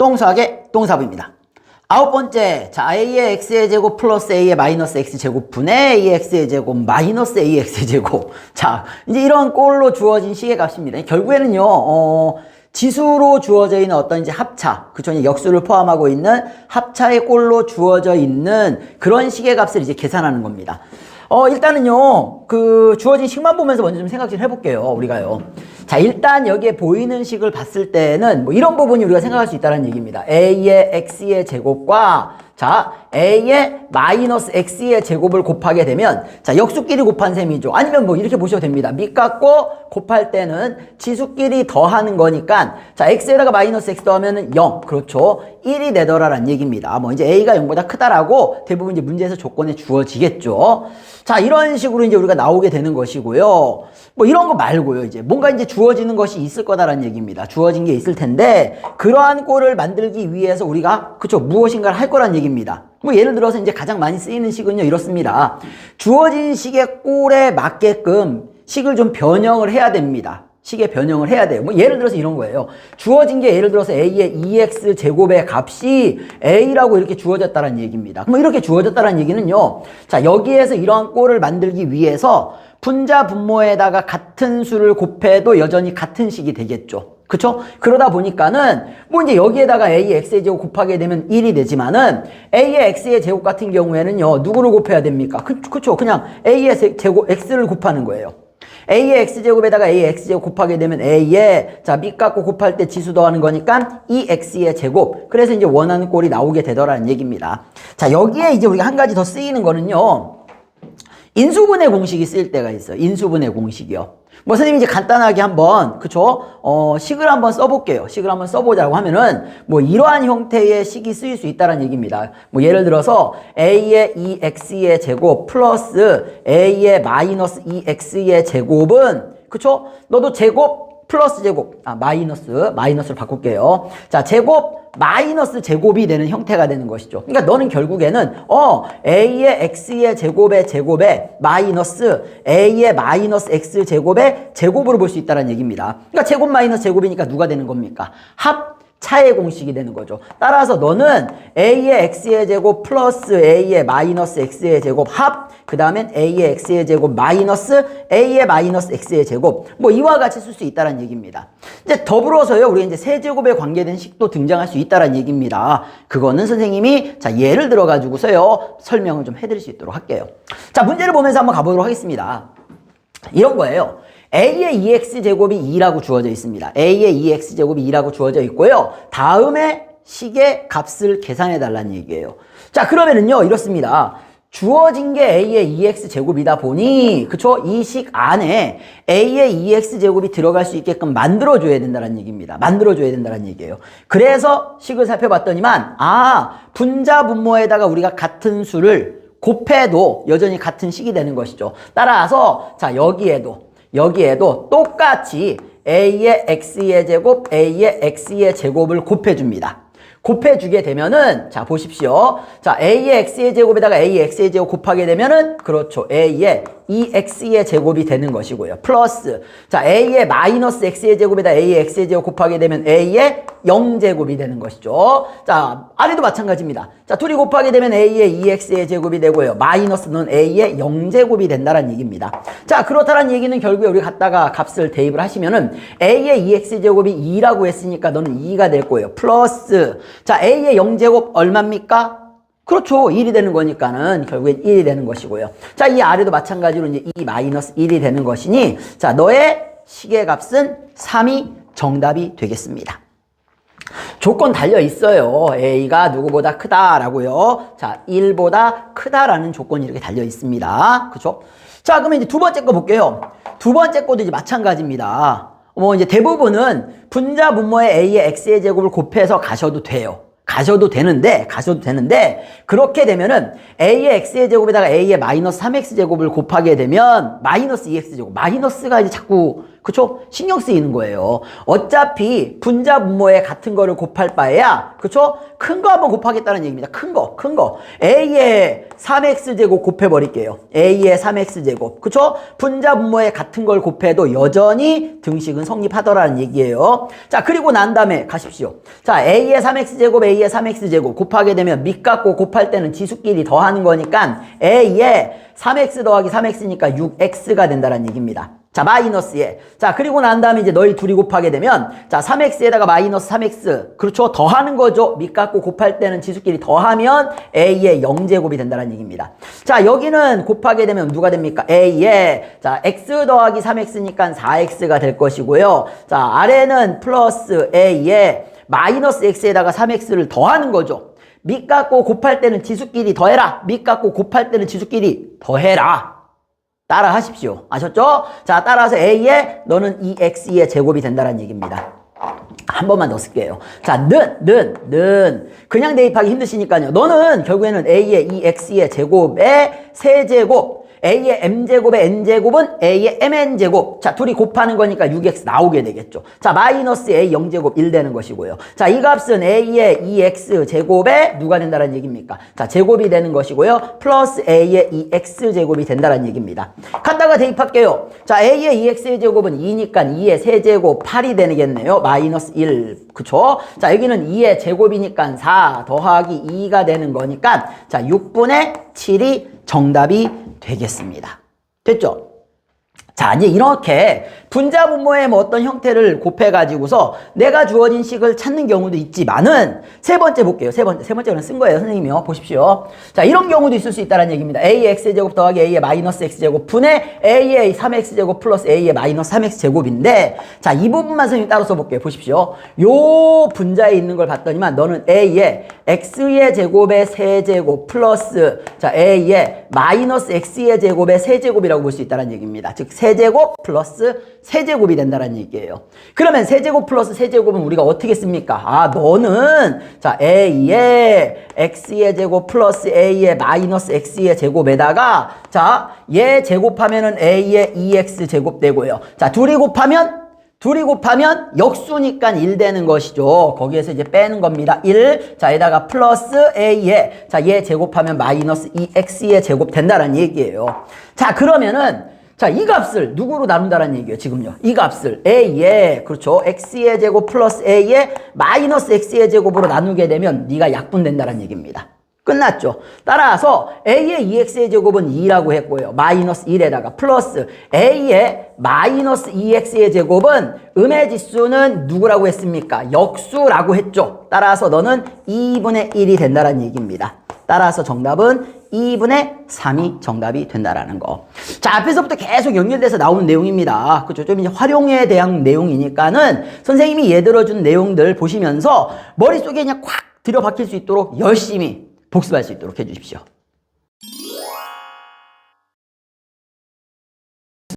똥수학의 똥사부입니다. 아홉 번째, 자, a의 x의 제곱 플러스 a의 마이너스 x 제곱 분의 a의 x의 제곱 마이너스 a의 x의 제곱. 자, 이제 이런 꼴로 주어진 식의 값입니다. 결국에는요, 지수로 주어져 있는 어떤 이제 합차, 그쵸? 역수를 포함하고 있는 합차의 꼴로 주어져 있는 그런 식의 값을 이제 계산하는 겁니다. 일단은요, 주어진 식만 보면서 먼저 좀 생각 좀 해볼게요, 우리가요. 자, 일단 여기에 보이는 식을 봤을 때는 뭐 이런 부분이 우리가 생각할 수 있다는 얘기입니다. a의 x의 제곱과 자, a의 마이너스 x의 제곱을 곱하게 되면 자, 역수끼리 곱한 셈이죠. 아니면 뭐 이렇게 보셔도 됩니다. 밑갖고 곱할 때는 지수끼리 더하는 거니까 자, x에다가 마이너스 x 더하면은 0. 그렇죠. 1이 되더라라는 얘기입니다. 뭐 이제 a가 0보다 크다라고 대부분 이제 문제에서 조건에 주어지겠죠. 자, 이런 식으로 이제 우리가 나오게 되는 것이고요. 뭐 이런 거 말고요. 이제 뭔가 이제 주어지는 것이 있을 거다라는 얘기입니다. 주어진 게 있을 텐데 그러한 꼴을 만들기 위해서 우리가 그쵸 무엇인가를 할 거란 얘기입니다. 뭐 예를 들어서 이제 가장 많이 쓰이는 식은요 이렇습니다. 주어진 식의 꼴에 맞게끔 식을 좀 변형을 해야 됩니다. 식의 변형을 해야 돼요. 뭐 예를 들어서 이런 거예요. 주어진 게 예를 들어서 a의 2x 제곱의 값이 a라고 이렇게 주어졌다는 얘기입니다. 뭐 이렇게 주어졌다는 얘기는요. 자, 여기에서 이러한 꼴을 만들기 위해서 분자 분모에다가 같은 수를 곱해도 여전히 같은 식이 되겠죠. 그쵸? 그러다 보니까는 뭐 이제 여기에다가 a의 x의 제곱 곱하게 되면 1이 되지만은 a의 x의 제곱 같은 경우에는요. 누구를 곱해야 됩니까? 그쵸? 그냥 a의 제곱 x를 곱하는 거예요. a의 x제곱에다가 a의 x제곱 곱하게 되면 a의 자, 밑갖고 곱할 때 지수 더하는 거니까 2x의 제곱. 그래서 이제 원하는 꼴이 나오게 되더라는 얘기입니다. 자, 여기에 이제 우리가 한 가지 더 쓰이는 거는요. 인수분해 공식이 쓰일 때가 있어요. 인수분해 공식이요. 뭐 선생님이 이제 간단하게 한번 그쵸? 식을 한번 써볼게요. 식을 한번 써보자고 하면은 뭐 이러한 형태의 식이 쓰일 수 있다는 얘기입니다. 뭐 예를 들어서 a의 2x의 제곱 플러스 a의 마이너스 2x의 제곱은 그쵸? 너도 제곱 플러스 제곱 마이너스를 바꿀게요. 자, 제곱 마이너스 제곱이 되는 형태가 되는 것이죠. 그러니까 너는 결국에는 a의 x의 제곱에 마이너스 a의 마이너스 x 제곱의 제곱으로 볼 수 있다는 얘기입니다. 그러니까 제곱 마이너스 제곱이니까 누가 되는 겁니까? 합차의 공식이 되는 거죠. 따라서 너는 a의 x의 제곱 플러스 a의 마이너스 x의 제곱 그 다음엔 a의 x의 제곱 마이너스 a의 마이너스 x의 제곱 뭐 이와 같이 쓸 수 있다는 얘기입니다. 이제 더불어서요 우리 이제 세제곱에 관계된 식도 등장할 수 있다는 얘기입니다. 그거는 선생님이 자 예를 들어 가지고서요 설명을 좀 해드릴 수 있도록 할게요. 자, 문제를 보면서 한번 가보도록 하겠습니다. 이런 거예요. a의 2x제곱이 2라고 주어져 있습니다. a의 2x제곱이 2라고 주어져 있고요. 다음에 식의 값을 계산해 달라는 얘기예요. 자, 그러면은요 이렇습니다. 주어진 게 a의 2x제곱이다 보니 그쵸? 이 식 안에 a의 2x제곱이 들어갈 수 있게끔 만들어줘야 된다는 얘기입니다. 만들어줘야 된다는 얘기예요. 그래서 식을 살펴봤더니만 분자 분모에다가 우리가 같은 수를 곱해도 여전히 같은 식이 되는 것이죠. 따라서 자 여기에도 똑같이 a의 x의 제곱, a의 x의 제곱을 곱해줍니다. 곱해주게 되면은 자 보십시오. 자 a의 x의 제곱에다가 a의 x의 제곱 곱하게 되면은 그렇죠. a의 2x의 제곱이 되는 것이고요. 플러스 자 a의 마이너스 x의 제곱에다 a의 x의 제곱 곱하게 되면 a의 0제곱이 되는 것이죠. 자 아래도 마찬가지입니다. 자 둘이 곱하게 되면 a의 2x의 제곱이 되고요. 마이너스는 a의 0제곱이 된다는 얘기입니다. 자 그렇다는 얘기는 결국에 우리 갖다가 값을 대입을 하시면은 a의 2x 제곱이 2라고 했으니까 너는 2가 될 거예요. 플러스 자 a의 0제곱 얼마입니까? 그렇죠. 1이 되는 거니까는 결국엔 1이 되는 것이고요. 자, 이 아래도 마찬가지로 이제 2 마이너스 1이 되는 것이니 자, 너의 식의 값은 3이 정답이 되겠습니다. 조건 달려 있어요. a가 누구보다 크다라고요. 자, 1보다 크다라는 조건이 이렇게 달려 있습니다. 그렇죠? 자, 그러면 이제 두 번째 거 볼게요. 두 번째 거도 이제 마찬가지입니다. 뭐 이제 대부분은 분자 분모의 a의 x의 제곱을 곱해서 가셔도 돼요. 가셔도 되는데 그렇게 되면은 a의 x의 제곱에다가 a의 마이너스 3x 제곱을 곱하게 되면 마이너스 2x 제곱 마이너스가 이제 자꾸 그쵸? 신경 쓰이는 거예요. 어차피 분자 분모에 같은 거를 곱할 바에야, 그쵸? 큰 거 한번 곱하겠다는 얘기입니다. 큰 거. A의 3x제곱 곱해버릴게요. A의 3x제곱. 그쵸? 분자 분모에 같은 걸 곱해도 여전히 등식은 성립하더라는 얘기예요. 자, 그리고 난 다음에 가십시오. 자, A의 3x제곱, A의 3x제곱 곱하게 되면 밑갖고 곱할 때는 지수끼리 더하는 거니까 A의 3x 더하기 3x니까 6x가 된다는 얘기입니다. 자, 마이너스에. 자, 그리고 난 다음에 이제 너희 둘이 곱하게 되면, 자, 3x에다가 마이너스 3x. 그렇죠? 더하는 거죠. 밑갖고 곱할 때는 지수끼리 더하면 a의 0제곱이 된다는 얘기입니다. 자, 여기는 곱하게 되면 누가 됩니까? a의, 자, x 더하기 3x니까 4x가 될 것이고요. 자, 아래는 플러스 a의 마이너스 x에다가 3x를 더하는 거죠. 밑갖고 곱할 때는 지수끼리 더해라. 밑갖고 곱할 때는 지수끼리 더해라. 따라 하십시오. 아셨죠? 자, 따라서 A에 너는 2X의 제곱이 된다는 얘기입니다. 한 번만 더 쓸게요. 자, 그냥 대입하기 힘드시니까요. 너는 결국에는 A의 2X의 제곱의 세제곱, A의 M제곱의 N제곱은 A의 MN제곱. 자, 둘이 곱하는 거니까 6X 나오게 되겠죠. 자, 마이너스 A 0제곱 1 되는 것이고요. 자, 이 값은 A의 2X 제곱에 누가 된다는 얘기입니까? 자, 제곱이 되는 것이고요. 플러스 A의 2X 제곱이 된다는 얘기입니다. 갖다가 대입할게요. 자, A의 2X의 제곱은 2니까 2의 세제곱 8이 되겠네요. 마이너스 1. 그쵸? 자, 여기는 2의 제곱이니까 4 더하기 2가 되는 거니까 자, 6분의 7이 정답이 되겠습니다. 됐죠? 자, 이제 이렇게 분자 분모의 뭐 어떤 형태를 곱해가지고서 내가 주어진 식을 찾는 경우도 있지만은 세 번째 볼게요. 세 번째는 쓴 거예요. 선생님이요. 보십시오. 자, 이런 경우도 있을 수 있다는 얘기입니다. A의 x제곱 더하기 A의 마이너스 x제곱 분의 A의 3x제곱 플러스 A의 마이너스 3x제곱인데 자, 이 부분만 선생님 따로 써볼게요. 보십시오. 요 분자에 있는 걸 봤더니만 너는 A의 x의 제곱의 세제곱 플러스 자, A의 마이너스 x의 제곱의 세제곱이라고 볼 수 있다는 얘기입니다. 즉 세제곱 플러스 세제곱이 된다는 얘기예요. 그러면 세제곱 플러스 세제곱은 우리가 어떻게 씁니까? 아, 너는 자, A의 x의 제곱 플러스 A의 마이너스 x의 제곱에다가 자, 얘 제곱하면은 A의 2x 제곱 되고요. 자, 둘이 곱하면 역수니까 1 되는 것이죠. 거기에서 이제 빼는 겁니다. 1. 자, 에다가 플러스 A의 자, 얘 제곱하면 마이너스 2x의 제곱 된다는 얘기예요. 자, 그러면은 자, 이 값을 누구로 나눈다는 얘기예요, 지금요. 이 값을 A의, 그렇죠. X의 제곱 플러스 A의 마이너스 X의 제곱으로 나누게 되면 네가 약분된다는 얘기입니다. 끝났죠. 따라서 A의 2X의 제곱은 2라고 했고요. 마이너스 1에다가 플러스 A의 마이너스 2X의 제곱은 음의 지수는 누구라고 했습니까? 역수라고 했죠. 따라서 너는 2분의 1이 된다는 얘기입니다. 따라서 정답은 2분의 3이 정답이 된다라는 거. 자, 앞에서부터 계속 연결돼서 나오는 내용입니다. 그렇죠? 좀 이제 활용에 대한 내용이니까는 선생님이 예들어준 내용들 보시면서 머릿속에 그냥 콱 들여박힐 수 있도록 열심히 복습할 수 있도록 해주십시오.